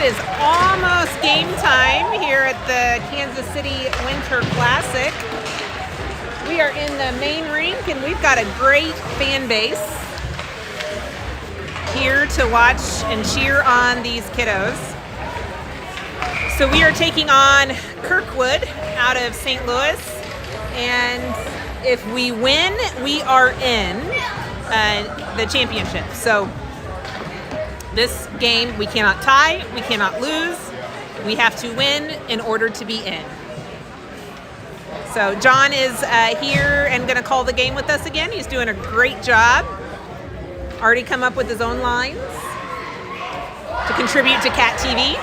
is almost game time here at the Kansas City Winter Classic. We are in the main rink and we've got a great fan base here to watch and cheer on these kiddos. So we are taking on Kirkwood out of St. Louis, and if we win, we are in the championship. So this game, we cannot tie, we cannot lose, we have to win in order to be in. So John is here and gonna call the game with us again. He's doing a great job. Already come up with his own lines to contribute to Cat TV.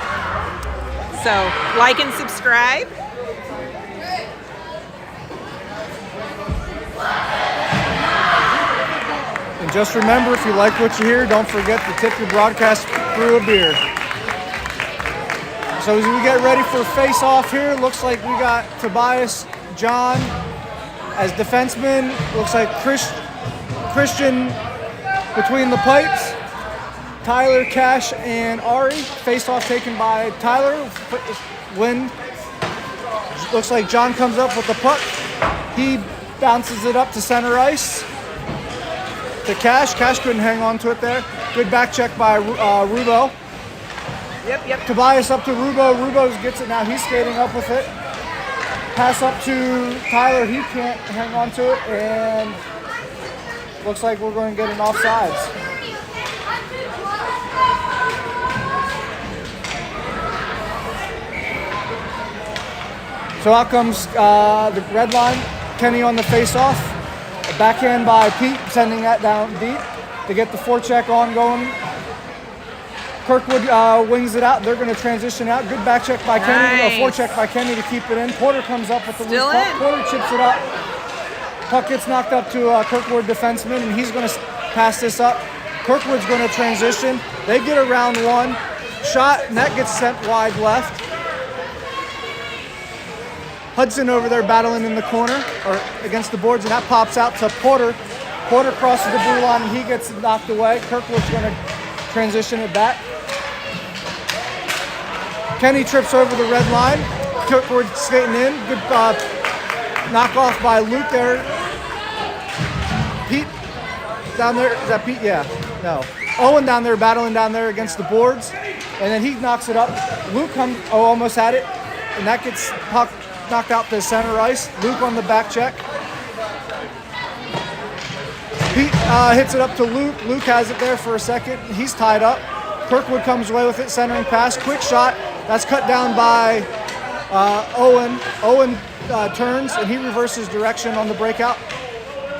So like and subscribe. And just remember, if you like what you hear, don't forget to tip your broadcast crew a beer. So as we get ready for face-off here, looks like we got Tobias, John as defensemen. Looks like Christian between the pipes. Tyler, Cash, and Ari. Face-off taken by Tyler. Win. Looks like John comes up with the puck. He bounces it up to center ice. To Cash. Cash couldn't hang on to it there. Good back check by Rubo. Yep. Tobias up to Rubo. Rubo gets it now. He's skating up with it. Pass up to Tyler. He can't hang on to it. And looks like we're going to get an offsides. So out comes the red line. Kenny on the face-off. A backhand by Pete, sending that down deep to get the forecheck on going. Kirkwood wings it out. They're going to transition out. Good back check by Kenny. A forecheck by Kenny to keep it in. Porter comes up with the loose puck. Porter chips it up. Puck gets knocked up to a Kirkwood defenseman, and he's going to pass this up. Kirkwood's going to transition. They get around one. Shot, and that gets sent wide left. Hudson over there battling in the corner or against the boards, and that pops out to Porter. Porter crosses the blue line, and he gets knocked away. Kirkwood's going to transition it back. Kenny trips over the red line. Kirkwood skating in. Good knockoff by Luke there. Pete down there. Is that Pete? Yeah. No. Owen down there battling down there against the boards, and then he knocks it up. Luke almost had it, and that gets puck knocked out to center ice. Luke on the back check. Pete hits it up to Luke. Luke has it there for a second. He's tied up. Kirkwood comes away with it, centering pass. Quick shot. That's cut down by Owen. Owen turns, and he reverses direction on the breakout.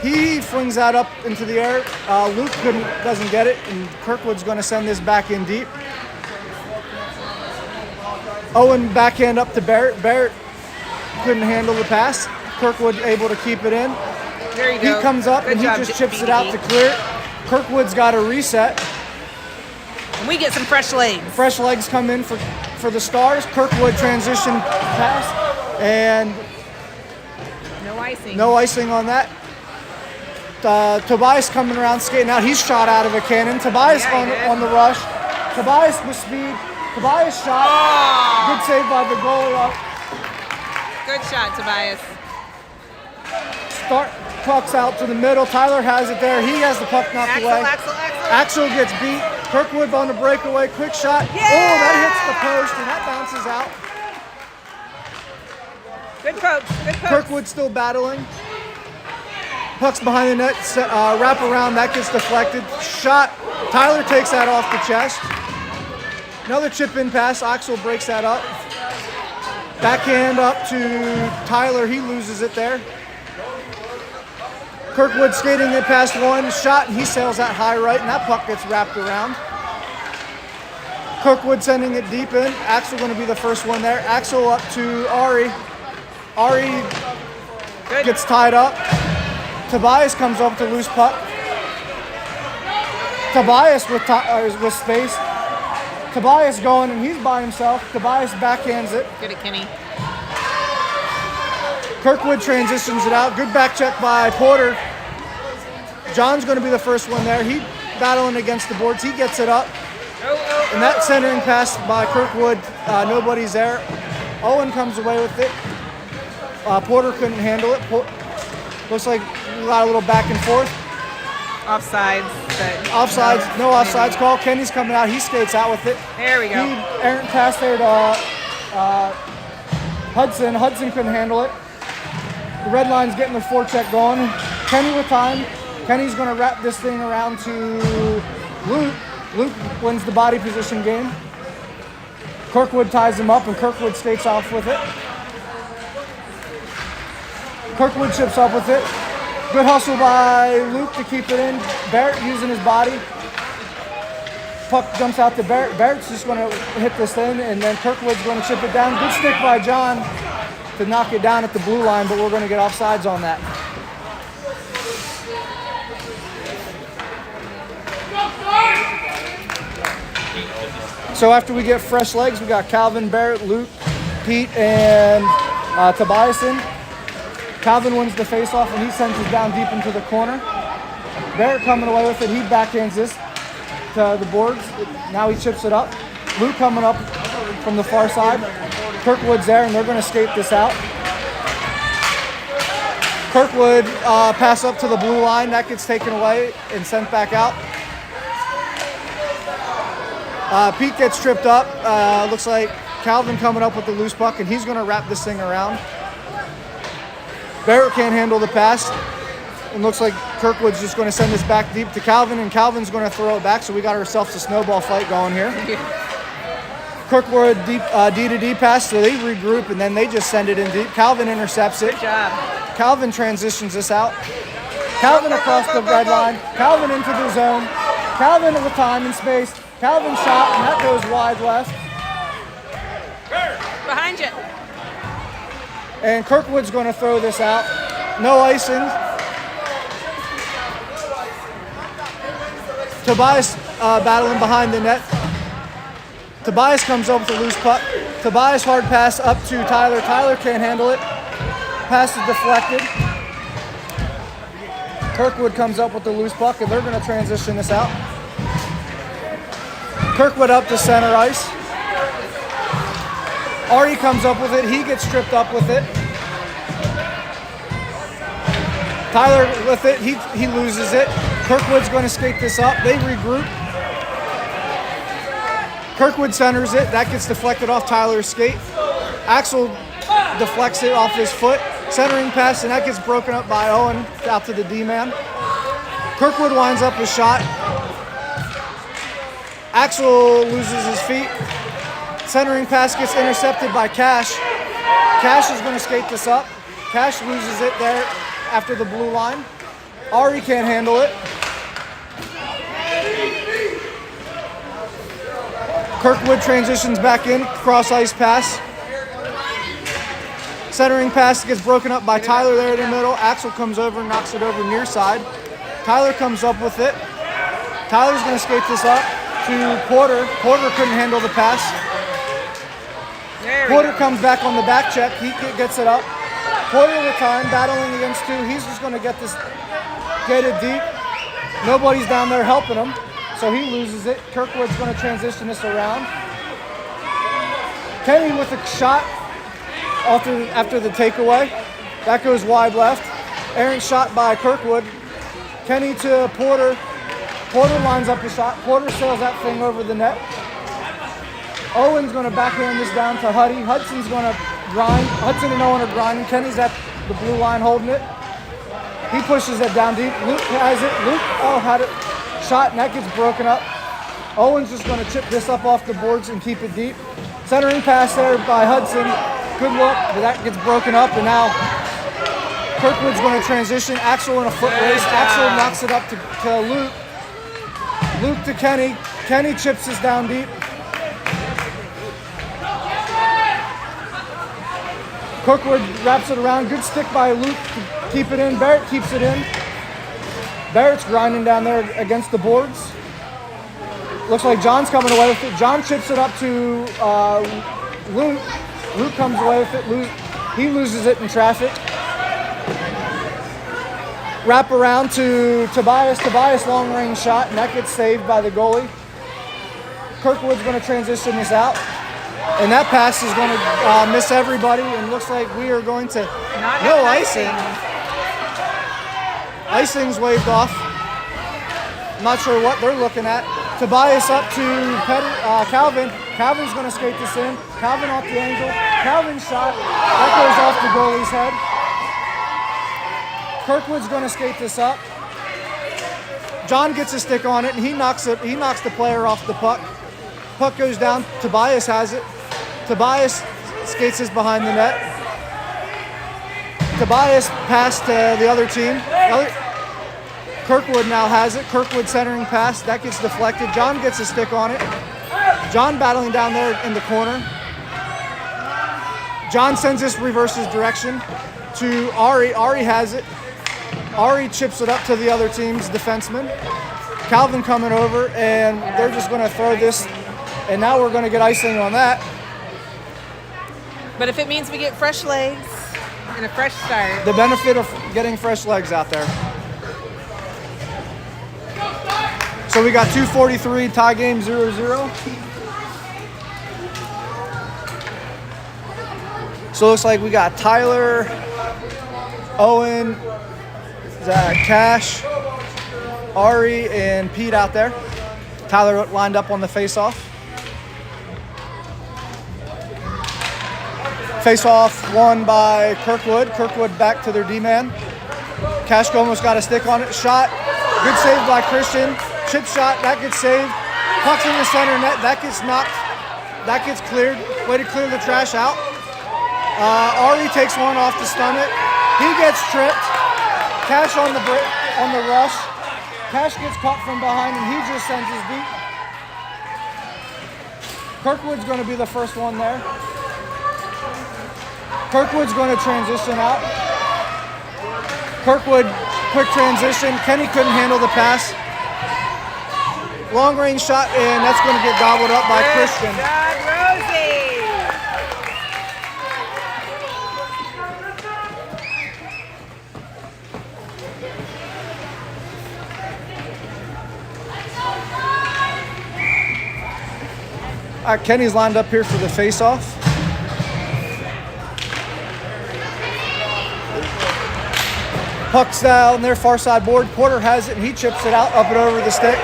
He flings that up into the air. Luke doesn't get it, and Kirkwood's going to send this back in deep. Owen backhand up to Barrett. Barrett couldn't handle the pass. Kirkwood able to keep it in. There you go. He comes up and he just chips it out to clear. Kirkwood's got a reset. And we get some fresh legs. Fresh legs come in for the Stars. Kirkwood transition pass, and no icing on that. Tobias coming around skating out. He's shot out of a cannon. Tobias on the rush. Tobias with speed. Tobias shot. Oh. Good save by the goalie. Good shot, Tobias. Puck's out to the middle. Tyler has it there. He has the puck knocked away. Axel gets beat. Kirkwood on the breakaway. Quick shot. Yeah! Oh, that hits the post, and that bounces out. Good poke. Kirkwood still battling. Puck's behind the net. Wrap around. That gets deflected. Shot. Tyler takes that off the chest. Another chip-in pass. Axel breaks that up. Backhand up to Tyler. He loses it there. Kirkwood skating it past one. Shot, and he sails that high right, and that puck gets wrapped around. Kirkwood sending it deep in. Axel going to be the first one there. Axel up to Ari. Ari gets tied up. Tobias comes up to loose puck. Tobias with space. Tobias going, and he's by himself. Tobias backhands it. Good at Kenny. Kirkwood transitions it out. Good back check by Porter. John's going to be the first one there. He battling against the boards. He gets it up. And that centering pass by Kirkwood, nobody's there. Owen comes away with it. Porter couldn't handle it. Looks like we got a little back and forth. Offsides. Offsides, no offsides call. Kenny's coming out. He skates out with it. There we go. Errant pass there to Hudson. Hudson couldn't handle it. The red line's getting their forecheck going. Kenny with time. Kenny's going to wrap this thing around to Luke. Luke wins the body position game. Kirkwood ties him up, and Kirkwood skates off with it. Kirkwood chips up with it. Good hustle by Luke to keep it in. Barrett using his body. Puck jumps out to Barrett. Barrett's just going to hit this in, and then Kirkwood's going to chip it down. Good stick by John to knock it down at the blue line, but we're going to get offsides on that. So after we get fresh legs, we got Calvin, Barrett, Luke, Pete, and Tobias in. Calvin wins the faceoff, and he sends it down deep into the corner. Barrett coming away with it. He backhands this to the boards. Now he chips it up. Luke coming up from the far side. Kirkwood's there, and they're going to skate this out. Kirkwood pass up to the blue line. That gets taken away and sent back out. Pete gets tripped up. Looks like Calvin coming up with the loose puck, and he's going to wrap this thing around. Barrett can't handle the pass. It looks like Kirkwood's just going to send this back deep to Calvin, and Calvin's going to throw it back, so we got ourselves a snowball fight going here. Kirkwood deep D to D pass, so they regroup, and then they just send it in deep. Calvin intercepts it. Good job. Calvin transitions this out. Calvin across the red line. Calvin into the zone. Calvin with time and space. Calvin shot, and that goes wide left. Behind you. And Kirkwood's going to throw this out. No icing. Tobias battling behind the net. Tobias comes up with a loose puck. Tobias hard pass up to Tyler. Tyler can't handle it. Pass is deflected. Kirkwood comes up with the loose puck, and they're going to transition this out. Kirkwood up to center ice. Ari comes up with it. He gets tripped up with it. Tyler with it. He loses it. Kirkwood's going to skate this up. They regroup. Kirkwood centers it. That gets deflected off Tyler's skate. Axel deflects it off his foot. Centering pass, and that gets broken up by Owen out to the D-man. Kirkwood winds up a shot. Axel loses his feet. Centering pass gets intercepted by Cash. Cash is going to skate this up. Cash loses it there after the blue line. Ari can't handle it. Kirkwood transitions back in, cross ice pass. Centering pass gets broken up by Tyler there in the middle. Axel comes over and knocks it over near side. Tyler comes up with it. Tyler's going to skate this up to Porter. Porter couldn't handle the pass. Porter comes back on the back check. He gets it up. Porter with time, battling against two. He's just going to get it deep. Nobody's down there helping him, so he loses it. Kirkwood's going to transition this around. Kenny with a shot after the takeaway. That goes wide left. Errant shot by Kirkwood. Kenny to Porter. Porter lines up a shot. Porter sails that thing over the net. Owen's going to backhand this down to Huddy. Hudson's going to grind. Hudson and Owen are grinding. Kenny's at the blue line holding it. He pushes it down deep. Luke has it. Luke had it shot, and that gets broken up. Owen's just going to chip this up off the boards and keep it deep. Centering pass there by Hudson. Good look, but that gets broken up, and now Kirkwood's going to transition. Axel in a foot race. Axel knocks it up to Luke. Luke to Kenny. Kenny chips this down deep. Kirkwood wraps it around. Good stick by Luke to keep it in. Barrett keeps it in. Barrett's grinding down there against the boards. Looks like John's coming away with it. John chips it up to Luke. Luke comes away with it. He loses it in traffic. Wrap around to Tobias. Tobias long range shot, and that gets saved by the goalie. Kirkwood's going to transition this out. And that pass is going to miss everybody, and looks like we are going to no icing. Icing's waved off. I'm not sure what they're looking at. Tobias up to Calvin. Calvin's going to skate this in. Calvin off the angle. Calvin's shot. That goes off the goalie's head. Kirkwood's going to skate this up. John gets a stick on it, and he knocks the player off the puck. Puck goes down. Tobias has it. Tobias skates this behind the net. Tobias passed to the other team. Kirkwood now has it. Kirkwood centering pass. That gets deflected. John gets a stick on it. John battling down there in the corner. John sends this reverses direction to Ari. Ari has it. Ari chips it up to the other team's defenseman. Calvin coming over, and they're just going to throw this. And now we're going to get icing on that. But if it means we get fresh legs and a fresh start. The benefit of getting fresh legs out there. So we got 2:43, tie game 0-0. So it looks like we got Tyler, Owen, Zach, Cash, Ari, and Pete out there. Tyler lined up on the face-off. Face-off won by Kirkwood. Kirkwood back to their D-man. Cash almost got a stick on it. Shot. Good save by Christian. Chip shot. That gets saved. Puck's in the center net. That gets knocked. That gets cleared. Way to clear the trash out. Ari takes one off the stomach. He gets tripped. Cash on the rush. Cash gets caught from behind, and he just sends his beat. Kirkwood's going to be the first one there. Kirkwood's going to transition out. Kirkwood, quick transition. Kenny couldn't handle the pass. Long range shot, and that's going to get gobbled up by Christian. All right, Kenny's lined up here for the face-off. Puck's down their far side board. Porter has it, and he chips it out, up and over the stick.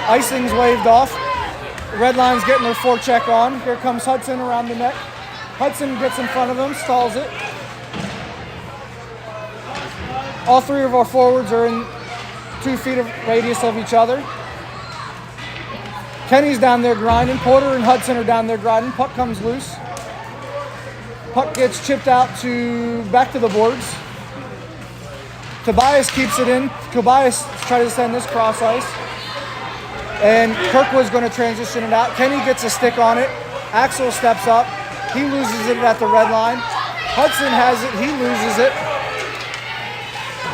Icing's waved off. The red line's getting their forecheck on. Here comes Hudson around the net. Hudson gets in front of him, stalls it. All three of our forwards are in 2 feet of radius of each other. Kenny's down there grinding. Porter and Hudson are down there grinding. Puck comes loose. Puck gets chipped out back to the boards. Tobias keeps it in. Tobias tries to send this cross ice. And Kirkwood's going to transition it out. Kenny gets a stick on it. Axel steps up. He loses it at the red line. Hudson has it. He loses it.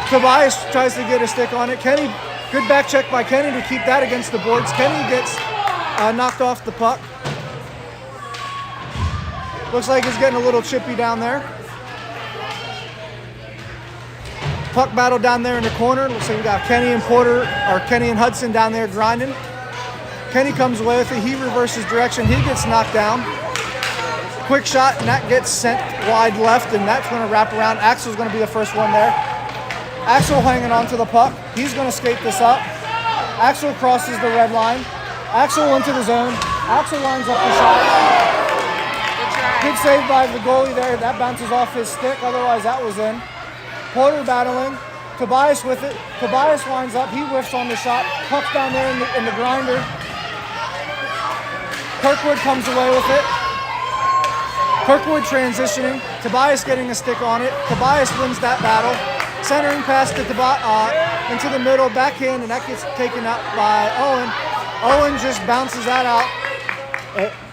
Tobias tries to get a stick on it. Kenny, good back check by Kenny to keep that against the boards. Kenny gets knocked off the puck. Looks like he's getting a little chippy down there. Puck battle down there in the corner. Looks like we got Kenny and Hudson down there grinding. Kenny comes away with it. He reverses direction. He gets knocked down. Quick shot, and that gets sent wide left, and that's going to wrap around. Axel's going to be the first one there. Axel hanging on to the puck. He's going to skate this up. Axel crosses the red line. Axel into the zone. Axel lines up the shot. Good save by the goalie there. That bounces off his stick. Otherwise, that was in. Porter battling. Tobias with it. Tobias winds up. He whiffs on the shot. Puck's down there in the grinder. Kirkwood comes away with it. Kirkwood transitioning. Tobias getting a stick on it. Tobias wins that battle. Centering pass to into the middle, backhand, and that gets taken out by Owen. Owen just bounces that out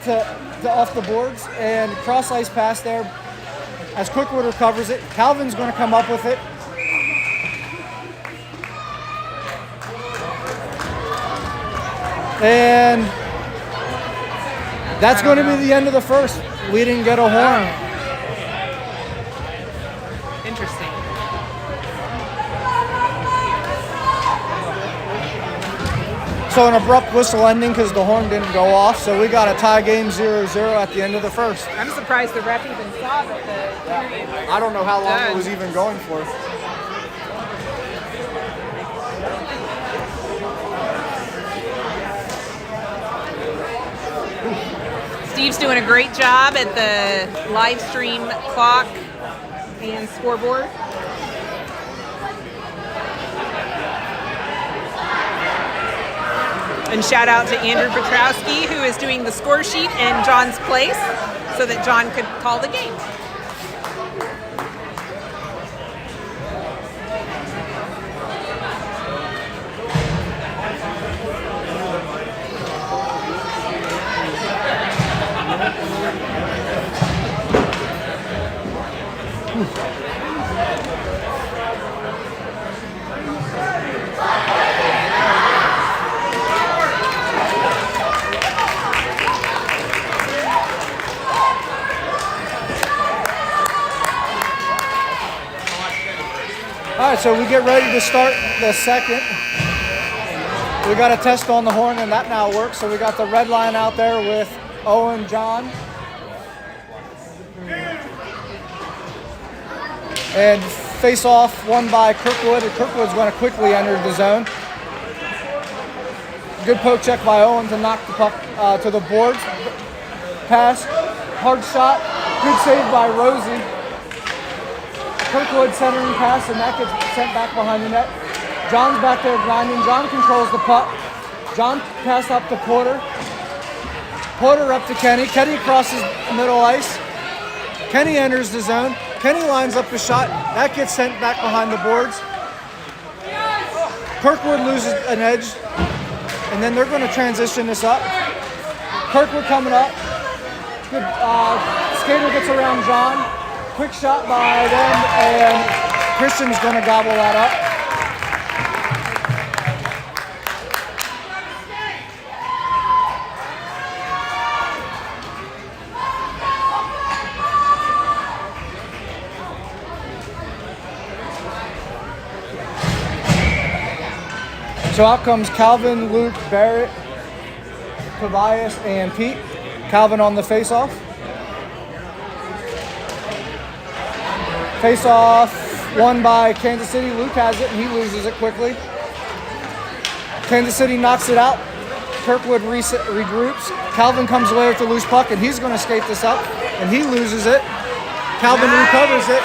to off the boards, and cross ice pass there as Kirkwood recovers it. Calvin's going to come up with it. And that's going to be the end of the first. We didn't get a horn. Interesting. So an abrupt whistle ending because the horn didn't go off. So we got a tie game 0-0 at the end of the first. I'm surprised the ref even saw that the I don't know how long it was even going for. Steve's doing a great job at the live stream clock and scoreboard. And shout out to Andrew Petrowski, who is doing the score sheet in John's place so that John could call the game. All right, so we get ready to start the second. We got a test on the horn, and that now works. So we got the red line out there with Owen, John. And face off won by Kirkwood, and Kirkwood's going to quickly enter the zone. Good poke check by Owen to knock the puck to the boards. Pass, hard shot, good save by Rosie. Kirkwood centering pass, and that gets sent back behind the net. John's back there grinding. John controls the puck. John passed up to Porter. Porter up to Kenny. Kenny crosses middle ice. Kenny enters the zone. Kenny lines up the shot. That gets sent back behind the boards. Kirkwood loses an edge, and then they're going to transition this up. Kirkwood coming up. Good skater gets around John. Quick shot by them, and Christian's going to gobble that up. So out comes Calvin, Luke, Barrett, Tobias, and Pete. Calvin on the face-off. Face-off won by Kansas City. Luke has it, and he loses it quickly. Kansas City knocks it out. Kirkwood regroups. Calvin comes away with the loose puck, and he's going to skate this up, and he loses it. Calvin recovers it.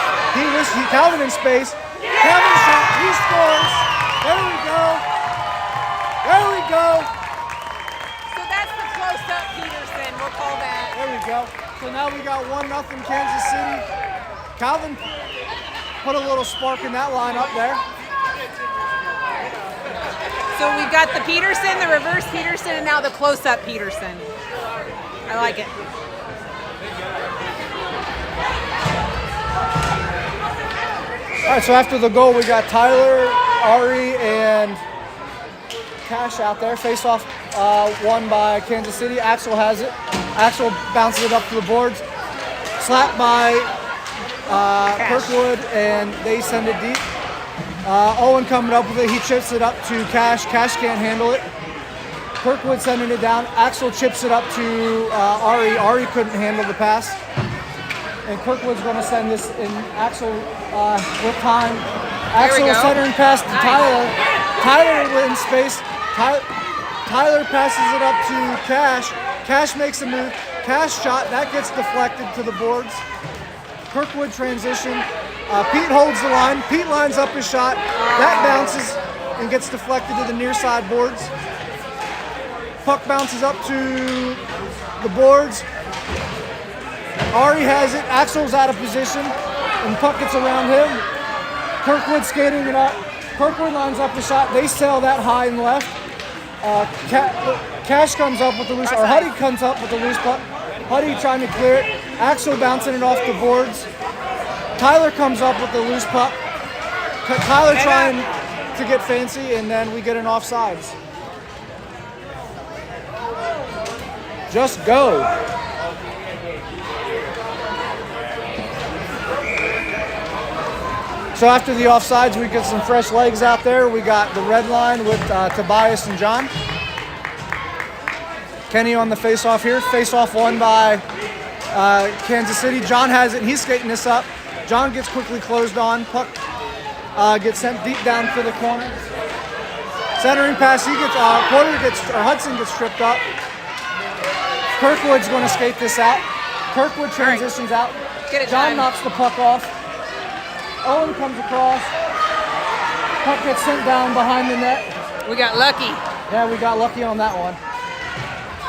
Calvin in space. Calvin shot. He scores. There we go. There we go. So that's the close-up Peterson. We'll call that. There we go. So now we got 1-0 Kansas City. Calvin put a little spark in that lineup there. So we've got the Peterson, the reverse Peterson, and now the close-up Peterson. I like it. All right, so after the goal, we got Tyler, Ari, and Cash out there. Face-off won by Kansas City. Axel has it. Axel bounces it up to the boards. Slapped by Kirkwood, and they send it deep. Owen coming up with it. He chips it up to Cash. Cash can't handle it. Kirkwood sending it down. Axel chips it up to Ari. Ari couldn't handle the pass. And Kirkwood's going to send this in. Axel with time. Axel centering pass to Tyler. Tyler in space. Tyler passes it up to Cash. Cash makes a move. Cash shot. That gets deflected to the boards. Kirkwood transition. Pete holds the line. Pete lines up his shot. That bounces and gets deflected to the near side boards. Puck bounces up to the boards. Ari has it. Axel's out of position, and puck gets around him. Kirkwood skating it up. Kirkwood lines up the shot. They sail that high and left. Cash comes up with the loose, or Huddy comes up with the loose puck. Huddy trying to clear it. Axel bouncing it off the boards. Tyler comes up with the loose puck. Tyler trying to get fancy, and then we get an offsides. Just go. So after the offsides, we get some fresh legs out there. We got the red line with Tobias and John. Kenny on the face-off here. Face-off won by Kansas City. John has it. He's skating this up. John gets quickly closed on. Puck gets sent deep down to the corner. Centering pass. Hudson gets tripped up. Kirkwood's going to skate this out. Kirkwood transitions out. Get it, John time. knocks the puck off. Owen comes across. Puck gets sent down behind the net. We got lucky. Yeah, we got lucky on that one.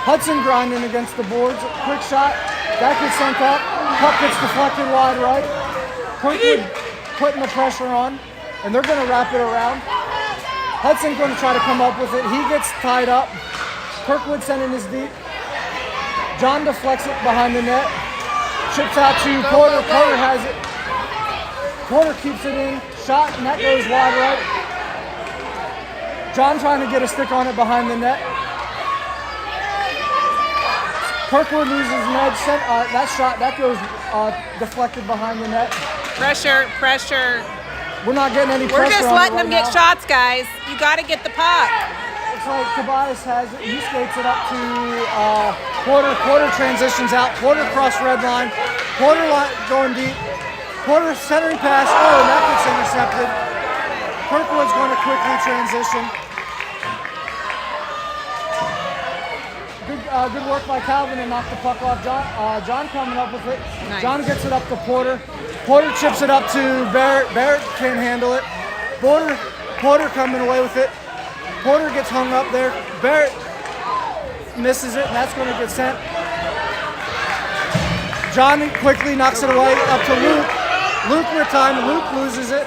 Hudson grinding against the boards. Quick shot. That gets sent up. Puck gets deflected wide right. Kirkwood putting the pressure on, and they're going to wrap it around. Hudson's going to try to come up with it. He gets tied up. Kirkwood sending this deep. John deflects it behind the net. Chips out to Porter. Porter has it. Porter keeps it in. Shot, and that goes wide right. John trying to get a stick on it behind the net. Kirkwood loses an edge. That shot, that goes deflected behind the net. Pressure. We're not getting any pressure. We're just on letting it them right get now. shots, guys. You got to get the puck. It's like Tobias has it. He skates it up to Porter. Porter transitions out. Porter cross red line. Porter going deep. Porter centering pass. Oh, and that gets intercepted. Kirkwood's going to quickly transition. Good work by Calvin to knock the puck off. John coming up with it. Nice. John gets it up to Porter. Porter chips it up to Barrett. Barrett can't handle it. Porter coming away with it. Porter gets hung up there. Barrett misses it, and that's going to get sent. John quickly knocks it away up to Luke. Luke with time. Luke loses it.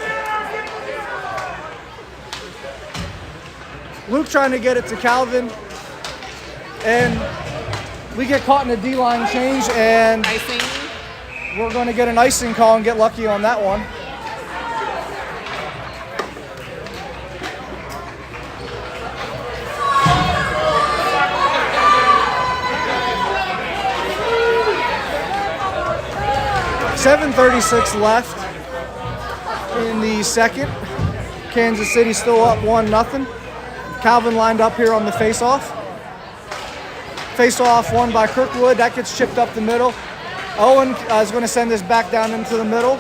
Luke trying to get it to Calvin. And we get caught in a D-line change, and Icing. we're going to get an icing call and get lucky on that one. .736 left in the second. Kansas City still up 1-0. Calvin lined up here on the face-off. Face-off won by Kirkwood. That gets chipped up the middle. Owen is going to send this back down into the middle.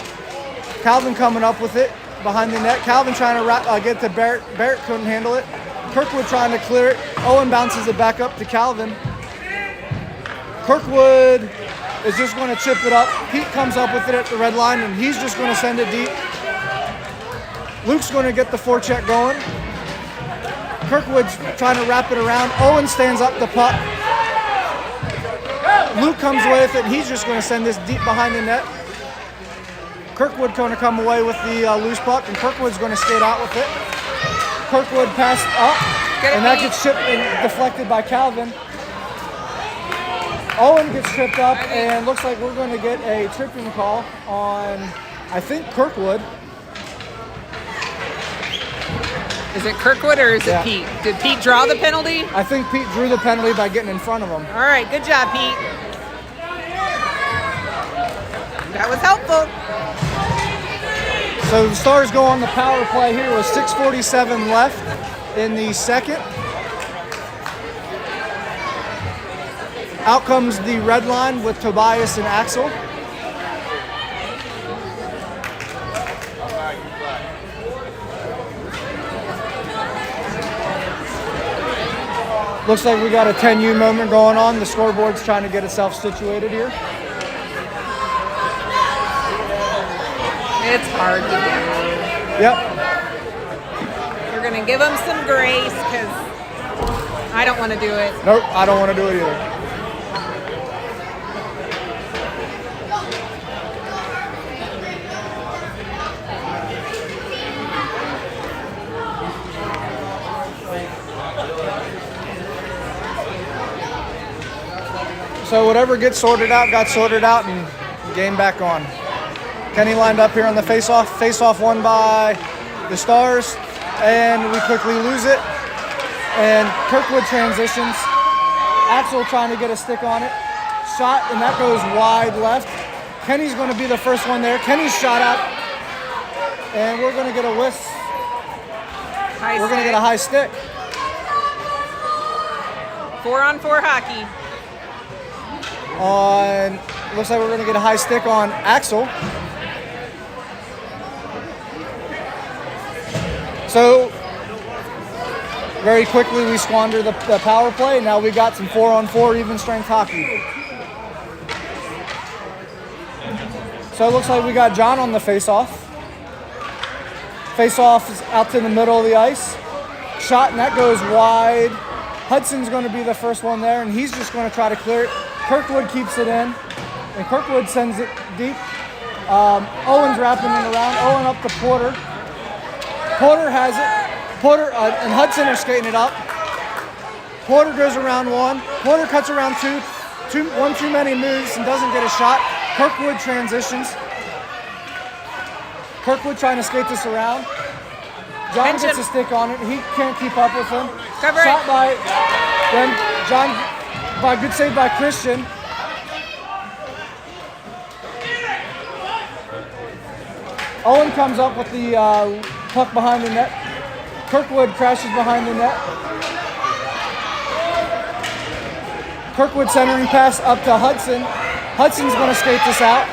Calvin coming up with it behind the net. Calvin trying to get to Barrett. Barrett couldn't handle it. Kirkwood trying to clear it. Owen bounces it back up to Calvin. Kirkwood is just going to chip it up. Pete comes up with it at the red line, and he's just going to send it deep. Luke's going to get the forecheck going. Kirkwood's trying to wrap it around. Owen stands up the puck. Luke comes away with it, and he's just going to send this deep behind the net. Kirkwood going to come away with the loose puck, and Kirkwood's going to skate out with it. Kirkwood passed up, and that gets chipped and deflected by Calvin. Owen gets tripped up, and looks like we're going to get a tripping call on, I think, Kirkwood. Is it Kirkwood or is it Pete? Did Pete draw the penalty? I think Pete drew the penalty by getting in front of him. All right, good job, Pete. That was helpful. So the Stars go on the power play here with 6:47 left in the second. Out comes the red line with Tobias and Axel. Looks like we got a 10U moment going on. The scoreboard's trying to get itself situated here. It's hard to do. Yep. We're going to give them some grace because I don't want to do it. Nope, I don't want to do it either. So whatever gets sorted out, got sorted out, and game back on. Kenny lined up here on the face-off. Face-off won by the Stars, and we quickly lose it. And Kirkwood transitions. Axel trying to get a stick on it. Shot, and that goes wide left. Kenny's going to be the first one there. Kenny's shot out, and we're going to get a whisk. We're going to get a high stick. 4-on-4 hockey. Looks like we're going to get a high stick on Axel. So very quickly we squander the power play. Now we got some 4-on-4 even strength hockey. So it looks like we got John on the face-off. Face-off is out to the middle of the ice. Shot, and that goes wide. Hudson's going to be the first one there, and he's just going to try to clear it. Kirkwood keeps it in, and Kirkwood sends it deep. Owen's wrapping it around. Owen up to Porter. Porter has it. Porter and Hudson are skating it up. Porter goes around one. Porter cuts around one too many moves and doesn't get a shot. Kirkwood transitions. Kirkwood trying to skate this around. John gets a stick on it. He can't keep up with him. Cover Shot it. by good save by Christian. Owen comes up with the puck behind the net. Kirkwood crashes behind the net. Kirkwood centering pass up to Hudson. Hudson's going to skate this out.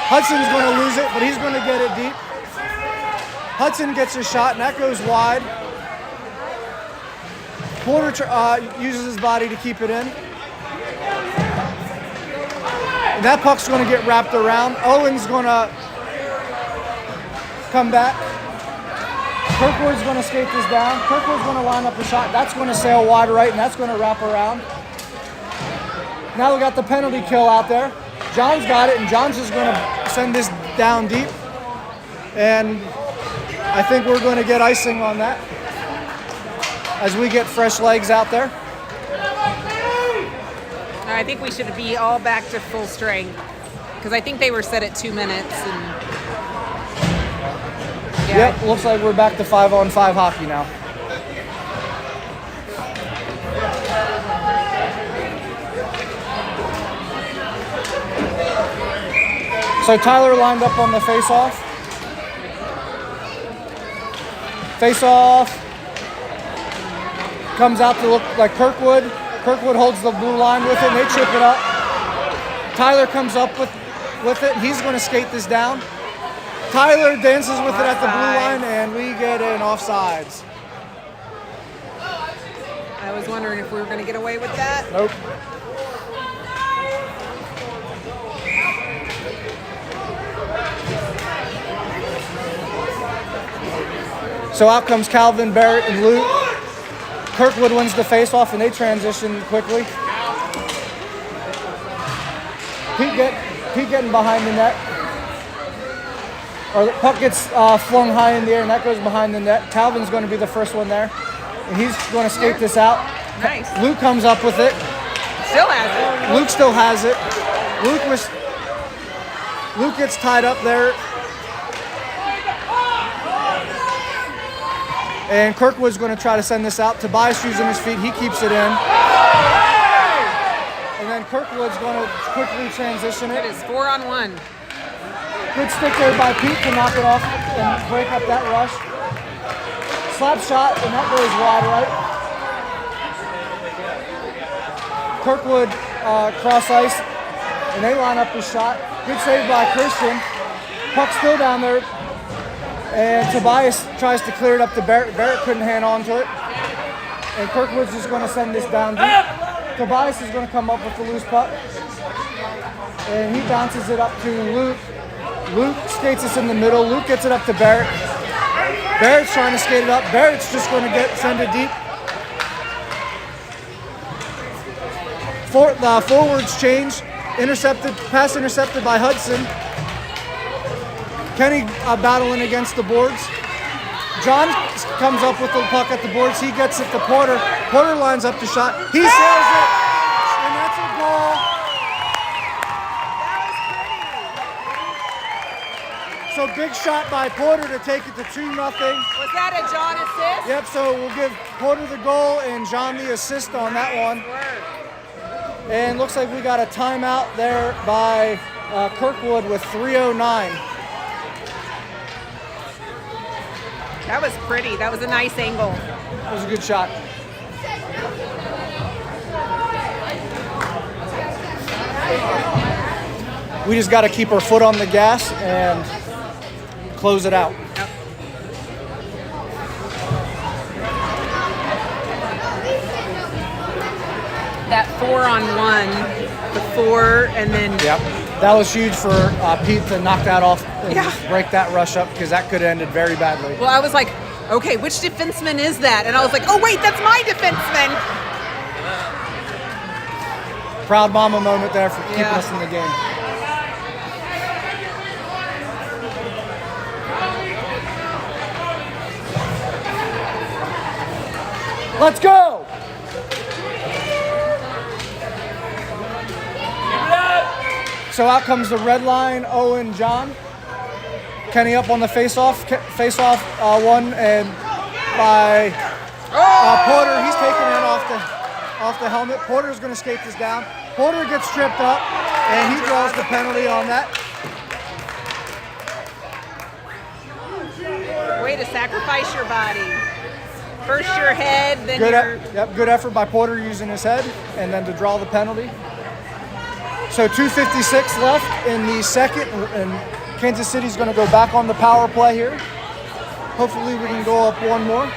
Hudson's going to lose it, but he's going to get it deep. Hudson gets a shot, and that goes wide. Porter uses his body to keep it in. And that puck's going to get wrapped around. Owen's going to come back. Kirkwood's going to skate this down. Kirkwood's going to line up a shot. That's going to sail wide right, and that's going to wrap around. Now we got the penalty kill out there. John's got it, and John's just going to send this down deep. And I think we're going to get icing on that as we get fresh legs out there. I think we should be all back to full strength because I think they were set at 2 minutes. And yeah. Yep, looks like we're back to 5-on-5 hockey now. So Tyler lined up on the face-off. Face-off comes out to look like Kirkwood. Kirkwood holds the blue line with it, and they chip it up. Tyler comes up with it, and he's going to skate this down. Tyler dances with it at the blue line, and we get an offsides. I was wondering if we were going to get away with that. Nope. So out comes Calvin, Barrett, and Luke. Kirkwood wins the face-off, and they transition quickly. Pete getting behind the net. Or the puck gets flung high in the air, and that goes behind the net. Calvin's going to be the first one there, and he's going to skate this out. Nice. Luke comes up with it. Still has it. Luke still has it. Luke gets tied up there. And Kirkwood's going to try to send this out. Tobias using his feet. He keeps it in. And then Kirkwood's going to quickly transition it. It is 4-on-1. Good stick there by Pete to knock it off and break up that rush. Slap shot, and that goes wide right. Kirkwood cross ice, and they line up the shot. Good save by Christian. Puck still down there. And Tobias tries to clear it up to Barrett. Barrett couldn't hang on to it. And Kirkwood's just going to send this down deep. Tobias is going to come up with the loose puck. And he bounces it up to Luke. Luke skates this in the middle. Luke gets it up to Barrett. Barrett's trying to skate it up. Barrett's just going to send it deep. The forwards change. Pass intercepted by Hudson. Kenny battling against the boards. John comes up with the puck at the boards. He gets it to Porter. Porter lines up the shot. He sails it, and that's a goal. So big shot by Porter to take it to 2-0. Was that a John assist? Yep, so we'll give Porter the goal and John the assist on that one. And looks like we got a timeout there by Kirkwood with 3:09. That was pretty. That was a nice angle. That was a good shot. We just got to keep our foot on the gas and close it out. Yep. That 4-on-1, the 4, and then Yep. That was huge for Pete to knock that off and Yeah. break that rush up, because that could have ended very badly. well, I was like, okay, which defenseman is that? And I was like, oh wait, that's my defenseman. Proud mama moment there for keeping Yeah. us in the game. Let's go! So out comes the red line, Owen, John. Kenny up on the face-off. Face-off won and by Porter. He's taking it off the helmet. Porter's going to skate this down. Porter gets tripped up, and he draws the penalty on that. Way to sacrifice your body. First your head, then your... Good effort by Porter using his head, and then to draw the penalty. So 2:56 left in the second, and Kansas City's going to go back on the power play here. Hopefully we can go up one more.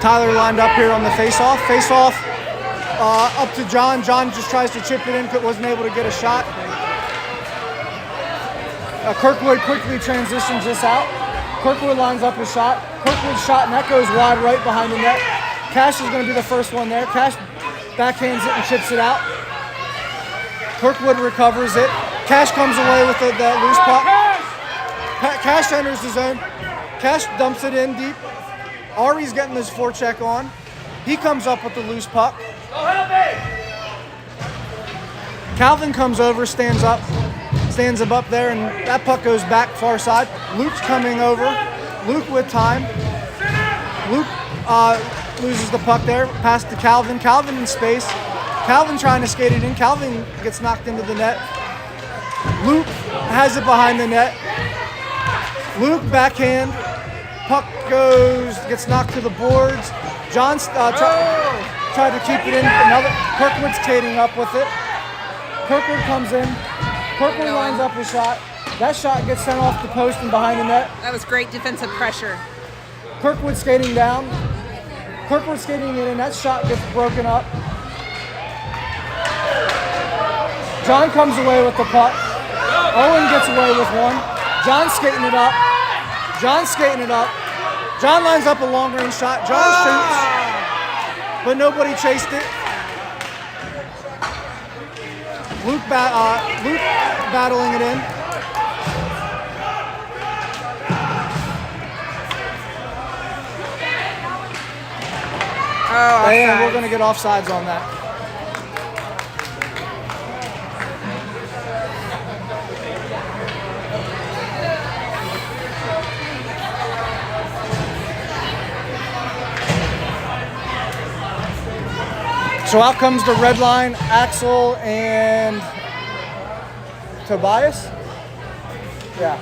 Tyler lined up here on the face-off. Face-off up to John. John just tries to chip it in, but wasn't able to get a shot. Kirkwood quickly transitions this out. Kirkwood lines up his shot. Kirkwood's shot, and that goes wide right behind the net. Cash is going to be the first one there. Cash backhands it and chips it out. Kirkwood recovers it. Cash comes away with the loose puck. Cash enters the zone. Cash dumps it in deep. Ari's getting his forecheck on. He comes up with the loose puck. Calvin comes over, stands up there, and that puck goes back far side. Luke's coming over. Luke with time. Luke loses the puck there. Pass to Calvin. Calvin in space. Calvin trying to skate it in. Calvin gets knocked into the net. Luke has it behind the net. Luke backhand. Puck gets knocked to the boards. John tried to keep it in. Kirkwood's skating up with it. Kirkwood comes in. Kirkwood lines up his shot. That shot gets sent off the post and behind the net. That was great defensive pressure. Kirkwood skating down. Kirkwood skating in, and that shot gets broken up. John comes away with the puck. Owen gets away with one. John's skating it up. John's skating it up. John lines up a long-range shot. John shoots, but nobody chased it. Luke battling it in. Oh, and we're going to get offsides on that. So out comes the red line, Axel and Tobias. Yeah.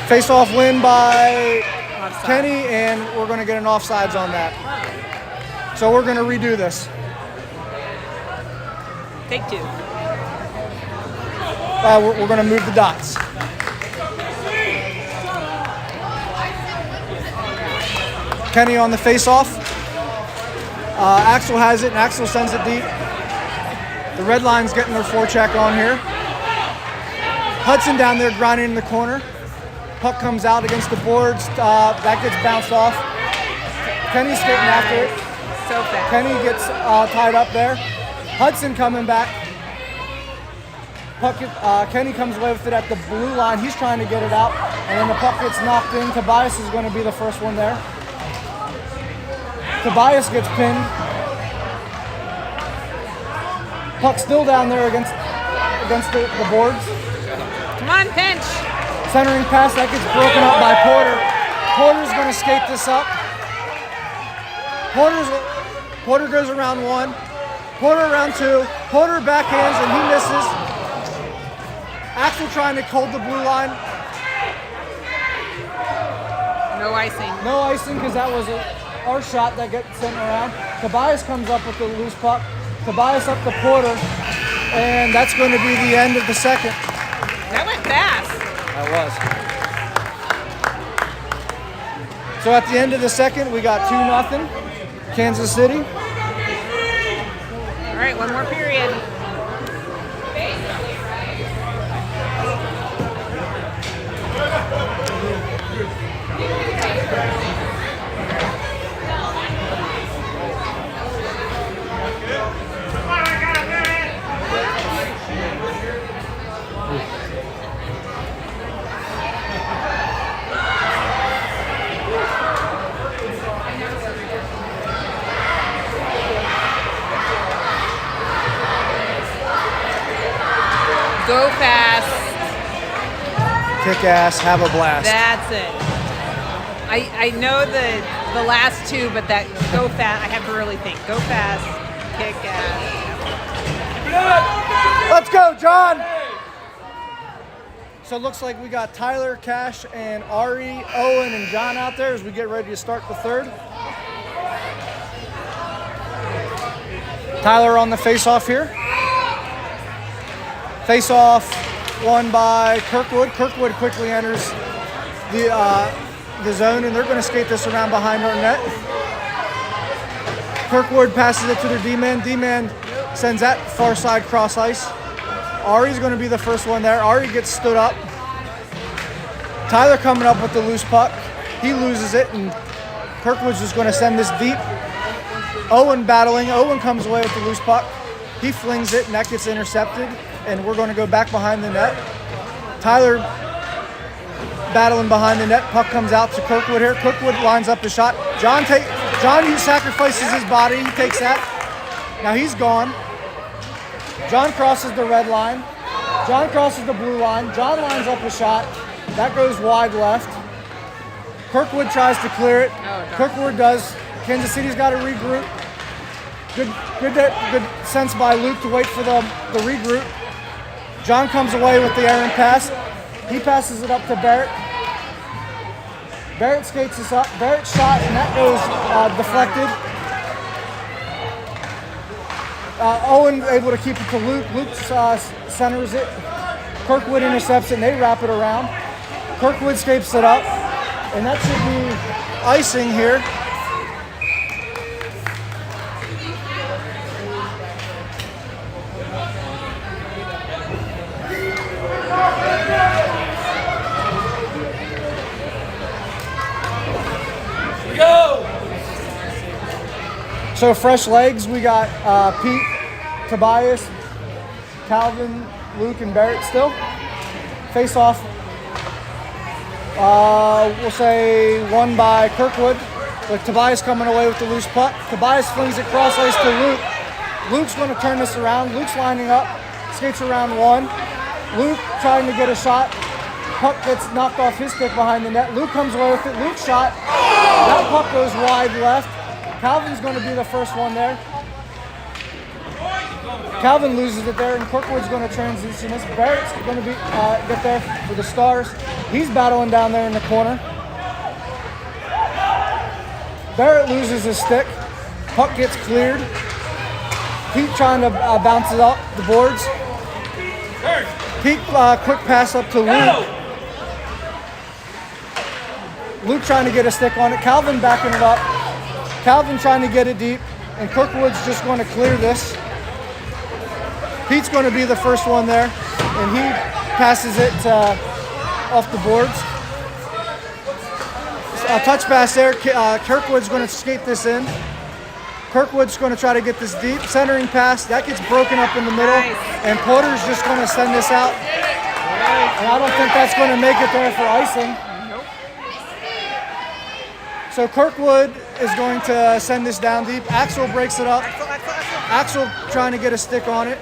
Face-off win by Offside. Kenny, and we're going to get an offsides on that. So we're going to redo this. Take two. We're going to move the dots. Kenny on the face-off. Axel has it, and Axel sends it deep. The red line's getting their forecheck on here. Hudson down there grinding in the corner. Puck comes out against the boards. That gets bounced off. Kenny's skating after it. So fast. Kenny gets tied up there. Hudson coming back. Kenny comes away with it at the blue line. He's trying to get it out, and then the puck gets knocked in. Tobias is going to be the first one there. Tobias gets pinned. Puck still down there against the boards. Come on, pinch. Centering pass, that gets broken up by Porter. Porter's going to skate this up. Porter goes around one. Porter around two. Porter backhands and he misses. Axel trying to hold the blue line. No icing. No icing because that was our shot that gets sent around. Tobias comes up with the loose puck. Tobias up to Porter, and that's going to be the end of the second. That went fast. That was. So at the end of the second, we got 2-0, Kansas City. All right, one more period. Go fast. Kick ass, have a blast. That's it. I know the last two, but that go fast, I have to really think. Go fast, kick ass. Let's go, John! So it looks like we got Tyler, Cash, and Ari, Owen, and John out there as we get ready to start the third. Tyler on the face-off here. Face-off won by Kirkwood. Kirkwood quickly enters the zone, and they're going to skate this around behind our net. Kirkwood passes it to their D-man. D-man sends that far side cross ice. Ari's going to be the first one there. Ari gets stood up. Tyler coming up with the loose puck. He loses it, and Kirkwood's just going to send this deep. Owen battling. Owen comes away with the loose puck. He flings it, and that gets intercepted, and we're going to go back behind the net. Tyler battling behind the net. Puck comes out to Kirkwood here. Kirkwood lines up the shot. John sacrifices his body. He takes that. Now he's gone. John crosses the red line. John crosses the blue line. John lines up a shot. That goes wide left. Kirkwood tries to clear it. Kirkwood does. Kansas City's got to regroup. Good sense by Luke to wait for the regroup. John comes away with the errant pass. He passes it up to Barrett. Barrett skates this up. Barrett shot, and that goes deflected. Owen able to keep it to Luke. Luke centers it. Kirkwood intercepts it, and they wrap it around. Kirkwood scapes it up, and that should be icing here. So fresh legs, we got Pete, Tobias, Calvin, Luke, and Barrett still. Face off, we'll say won by Kirkwood, with Tobias coming away with the loose puck. Tobias flings it cross ice to Luke. Luke's going to turn this around. Luke's lining up, skates around one. Luke trying to get a shot. Puck gets knocked off his stick behind the net. Luke comes away with it. Luke shot. That puck goes wide left. Calvin's going to be the first one there. Calvin loses it there, and Kirkwood's going to transition this. Barrett's going to be get there for the Stars. He's battling down there in the corner. Barrett loses his stick. Puck gets cleared. Pete trying to bounce it up the boards. Pete quick pass up to Luke. Luke trying to get a stick on it. Calvin backing it up. Calvin trying to get it deep, and Kirkwood's just going to clear this. Pete's going to be the first one there, and he passes it off the boards. A touch pass there. Kirkwood's going to skate this in. Kirkwood's going to try to get this deep. Centering pass. That gets broken up in the middle, and Porter's just going to send this out. And I don't think that's going to make it there for icing. So Kirkwood is going to send this down deep. Axel breaks it up. Axel trying to get a stick on it.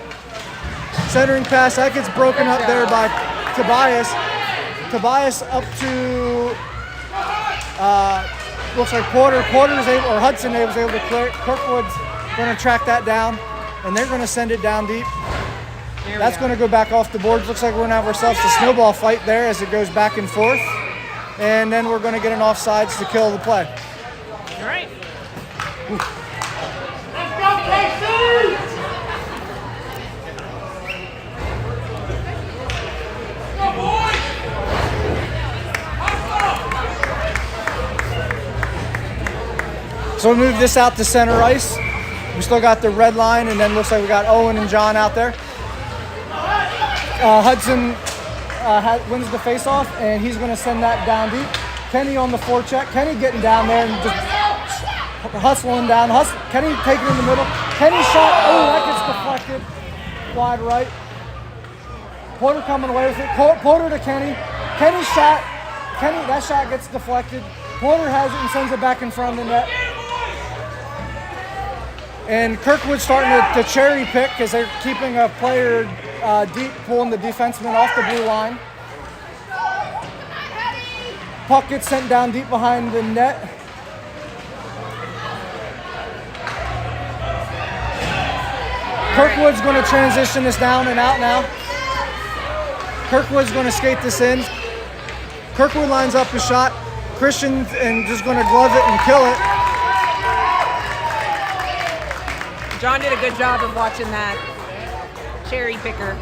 Centering pass, that gets broken up there by Tobias. Tobias up to, looks like Porter. Hudson was able to clear it. Kirkwood's going to track that down, and they're going to send it down deep. That's going to go back off the boards. Looks like we're going to have ourselves a snowball fight there as it goes back and forth. and then we're going to get an offsides to kill the play. All right. So we move this out to center ice. We still got the red line, and then looks like we got Owen and John out there. Hudson wins the faceoff, and he's going to send that down deep. Kenny on the forecheck. Kenny getting down there and just hustling down. Kenny taking in the middle. Kenny shot. Oh, that gets deflected. Wide right. Porter coming away with it. Porter to Kenny. Kenny shot. That shot gets deflected. Porter has it and sends it back in front of the net. And Kirkwood's starting to cherry pick because they're keeping a player deep, pulling the defenseman off the blue line. Puck gets sent down deep behind the net. Kirkwood's going to transition this down and out now. Kirkwood's going to skate this in. Kirkwood lines up a shot. Christian and just going to glove it and kill it. John did a good job of watching that cherry picker.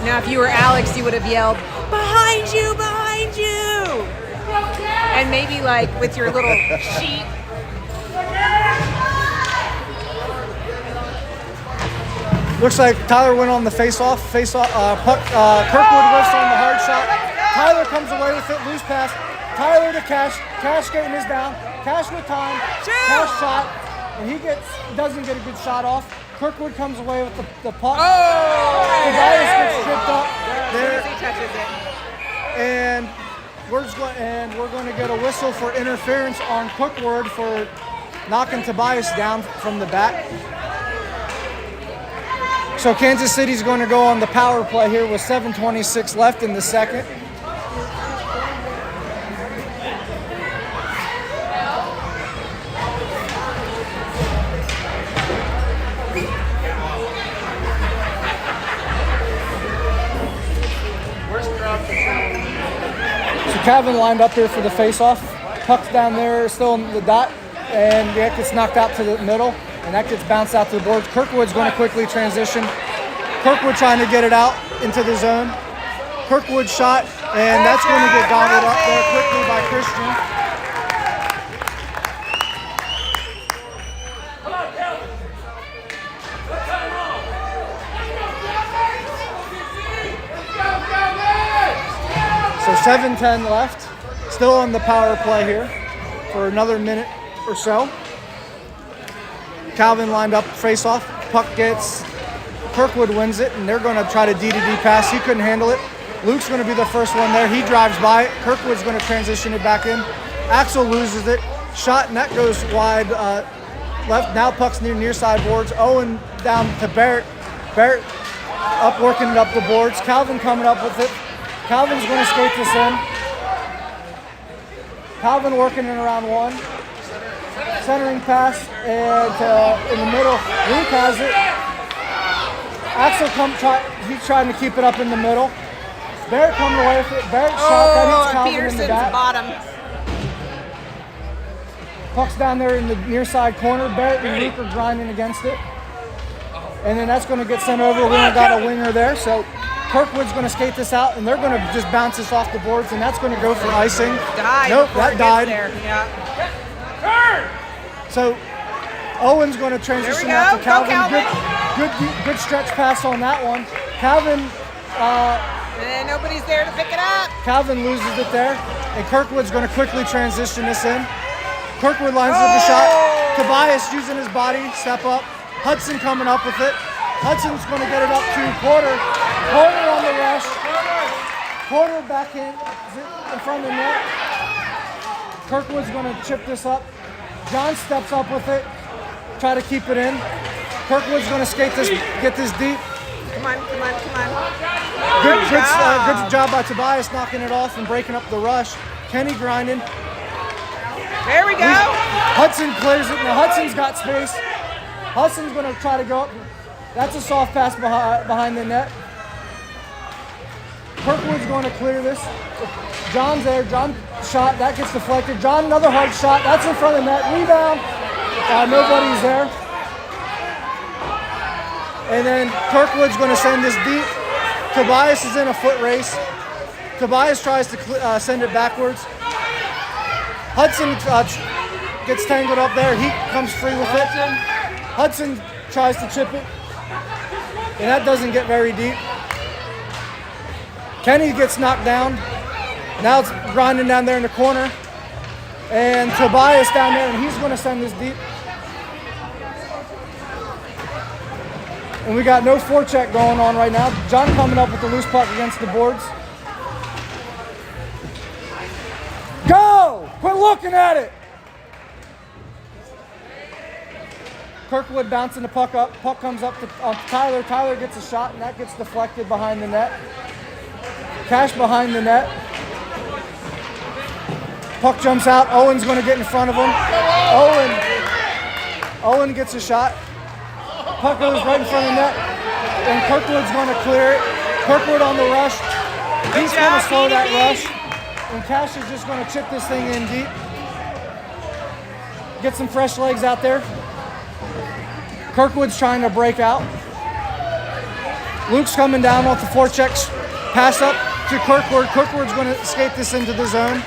Now, if you were Alex, you would have yelled, "Behind you, behind you!" And maybe like with your little sheet. Looks like Tyler went on the face-off. Puck. Kirkwood whiffs on the hard shot. Tyler comes away with it. Loose pass. Tyler to Cash. Cash getting his down. Cash with time. Cash shot. And he doesn't get a good shot off. Kirkwood comes away with the puck. Oh! Tobias gets tripped up there. He touches it. And we're going to get a whistle for interference on Kirkwood for knocking Tobias down from the back. So Kansas City's going to go on the power play here with 7:26 left in the second. So Calvin lined up here for the face-off. Puck's down there, still in the dot, and it gets knocked out to the middle. And that gets bounced out to the boards. Kirkwood's going to quickly transition. Kirkwood trying to get it out into the zone. Kirkwood shot, and that's going to get gobbled up there quickly by Christian. So 7:10 left. Still on the power play here for another minute or so. Calvin lined up face-off. Puck gets, Kirkwood wins it, and they're going to try to D-to-D pass. He couldn't handle it. Luke's going to be the first one there. He drives by it. Kirkwood's going to transition it back in. Axel loses it. Shot, and that goes wide left. Now puck's near side boards. Owen down to Barrett. Barrett up, working it up the boards. Calvin coming up with it. Calvin's going to skate this in. Calvin working in around one. Centering pass, and in the middle, Luke has it. Axel he's trying to keep it up in the middle. Barrett coming away with it. Barrett shot that hits Calvin Peterson's in the back. bottom. Puck's down there in the near side corner. Barrett and Luke are grinding against it. And then that's going to get sent over. We don't got a winger there, so Kirkwood's going to skate this out, and they're going to just bounce this off the boards, and that's going to go for icing. Nope, that died. Yeah. So Owen's going to transition out to Calvin. Good stretch pass on that one. Calvin. And nobody's there to pick it up. Calvin loses it there, and Kirkwood's going to quickly transition this in. Kirkwood lines up a shot. Tobias using his body, step up. Hudson coming up with it. Hudson's going to get it up to Porter. Porter on the rush. Porter back in front of the net. Kirkwood's going to chip this up. John steps up with it, try to keep it in. Kirkwood's going to skate this, get this deep. Come on. Good job by Tobias knocking it off and breaking up the rush. Kenny grinding. There we go. Hudson clears it. Now Hudson's got space. Hudson's going to try to go up. That's a soft pass behind the net. Kirkwood's going to clear this. John's there. John shot. That gets deflected. John, another hard shot. That's in front of the net. Rebound. Nobody's there. And then Kirkwood's going to send this deep. Tobias is in a foot race. Tobias tries to send it backwards. Hudson gets tangled up there. He comes free with it. Hudson tries to chip it. And that doesn't get very deep. Kenny gets knocked down. Now it's grinding down there in the corner. And Tobias down there, and he's going to send this deep. And we got no forecheck going on right now. John coming up with the loose puck against the boards. Go! Quit looking at it! Kirkwood bouncing the puck up. Puck comes up to Tyler. Tyler gets a shot, and that gets deflected behind the net. Cash behind the net. Puck jumps out. Owen's going to get in front of him. Owen gets a shot. Puck goes right in front of the net, and Kirkwood's going to clear it. Kirkwood on the rush. He's going to slow that rush, and Cash is just going to chip this thing in deep. Get some fresh legs out there. Kirkwood's trying to break out. Luke's coming down off the forechecks. Pass up to Kirkwood. Kirkwood's going to skate this into the zone.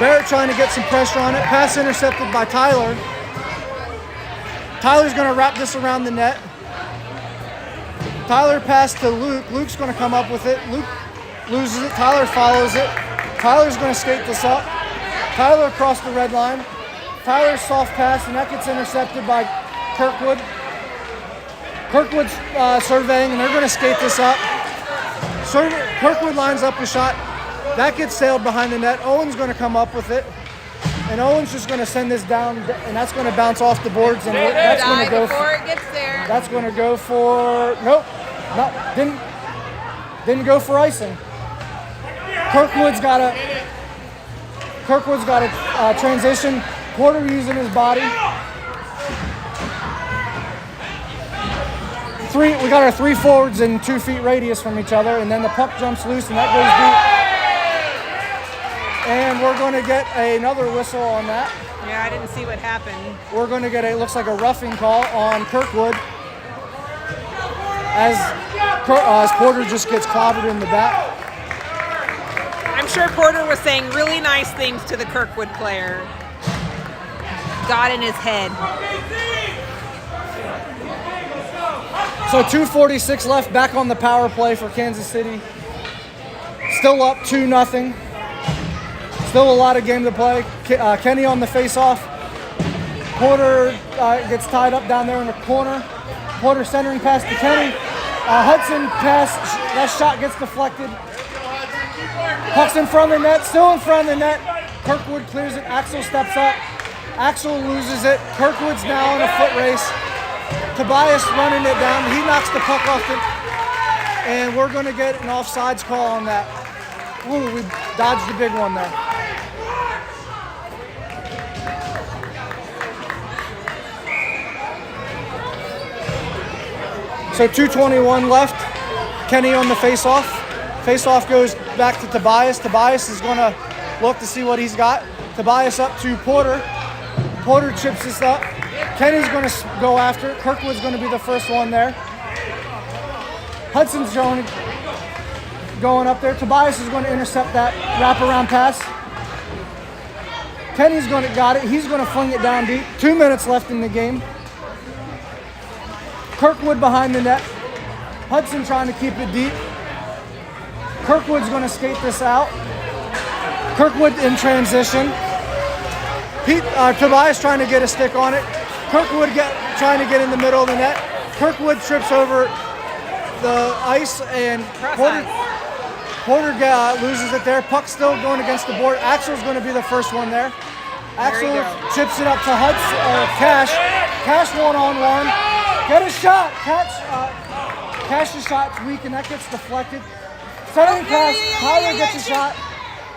Barrett trying to get some pressure on it. Pass intercepted by Tyler. Tyler's going to wrap this around the net. Tyler pass to Luke. Luke's going to come up with it. Luke loses it. Tyler follows it. Tyler's going to skate this up. Tyler across the red line. Tyler's soft pass, and that gets intercepted by Kirkwood. Kirkwood's surveying, and they're going to skate this up. Kirkwood lines up a shot. That gets sailed behind the net. Owen's going to come up with it. And Owen's just going to send this down, and that's going to bounce off the boards, and that's going to go before it gets there. That's going to go for didn't go for icing. Kirkwood's got a transition. Porter using his body. We got our 3 forwards and 2 feet radius from each other, and then the puck jumps loose, and that goes deep. And we're going to get another whistle on that. Yeah, I didn't see what happened. We're going to get looks like a roughing call on Kirkwood as Porter just gets clobbered in the back. I'm sure Porter was saying really nice things to the Kirkwood player. Got in his head. So 2:46 left, back on the power play for Kansas City. Still up 2-0. Still a lot of game to play. Kenny on the face-off. Porter gets tied up down there in the corner. Porter centering pass to Kenny. Hudson pass. That shot gets deflected. Puck's in front of the net. Still in front of the net. Kirkwood clears it. Axel steps up. Axel loses it. Kirkwood's now in a foot race. Tobias running it down. He knocks the puck off it. And we're going to get an offsides call on that. Ooh, we dodged the big one there. So 2:21 left. Kenny on the face-off. Face-off goes back to Tobias. Tobias is going to look to see what he's got. Tobias up to Porter. Porter chips this up. Kenny's going to go after it. Kirkwood's going to be the first one there. Hudson's going up there. Tobias is going to intercept that wraparound pass. Kenny's going to got it. He's going to fling it down deep. 2 minutes left in the game. Kirkwood behind the net. Hudson trying to keep it deep. Kirkwood's going to skate this out. Kirkwood in transition. Tobias trying to get a stick on it. Kirkwood trying to get in the middle of the net. Kirkwood trips over the ice, and Porter loses it there. Puck still going against the board. Axel's going to be the first one there. Axel chips it up to Cash. Cash one-on-one. Get a shot. Cash's shot's weak, and that gets deflected. Centering pass. Tyler gets a shot,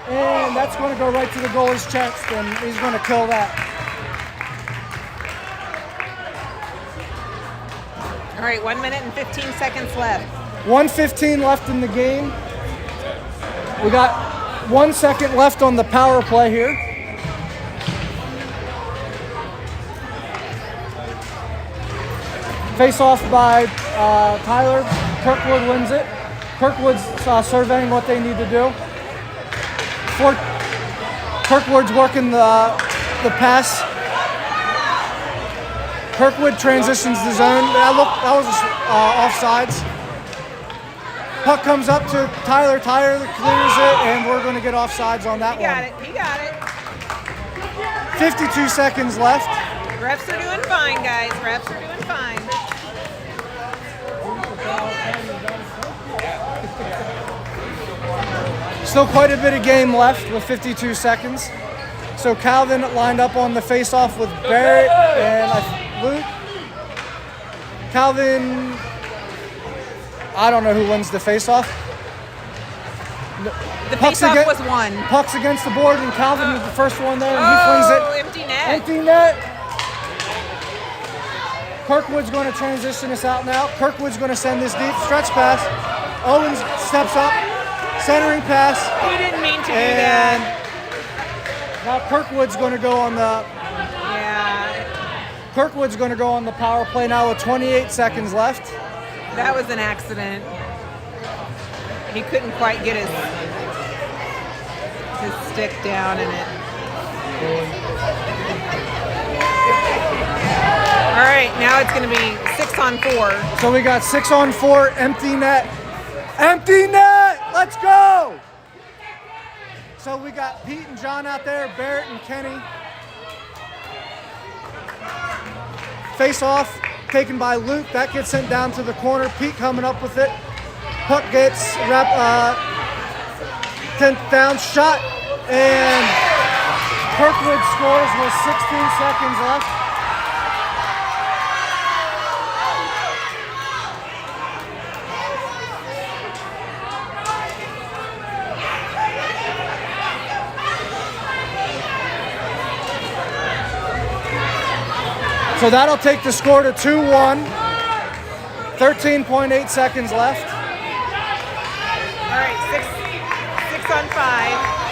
and that's going to go right to the goalie's chest, and he's going to kill that. All right, 1 minute and 15 seconds left. 1:15 left in the game. We got 1 second left on the power play here. Face off by Tyler. Kirkwood wins it. Kirkwood's surveying what they need to do. Kirkwood's working the pass. Kirkwood transitions the zone. That was offsides. Puck comes up to Tyler. Tyler clears it, and we're going to get offsides on that one. He got it. 52 seconds left. Refs are doing fine, guys. Refs are doing fine. Still quite a bit of game left with 52 seconds. So Calvin lined up on the face-off with Barrett and Luke. Calvin, I don't know who wins the face-off. The face-off was won. Puck's against the board, and Calvin was the first one there, and he flings it. Empty net. Empty net. Kirkwood's going to transition us out now. Kirkwood's going to send this deep stretch pass. Owens steps up, centering pass. He didn't mean to do that. Now Kirkwood's going to go on the. Yeah. Kirkwood's going to go on the power play now with 28 seconds left. That was an accident. He couldn't quite get his stick down in it. All right, now it's going to be 6-on-4. So we got 6-on-4, empty net. Empty net! Let's go! So we got Pete and John out there, Barrett and Kenny. Face off, taken by Luke. That gets sent down to the corner. Pete coming up with it. Puck gets 10th down, shot, and Kirkwood scores with 16 seconds left. So that'll take the score to 2-1. 13.8 seconds left. All right, 6-on-5.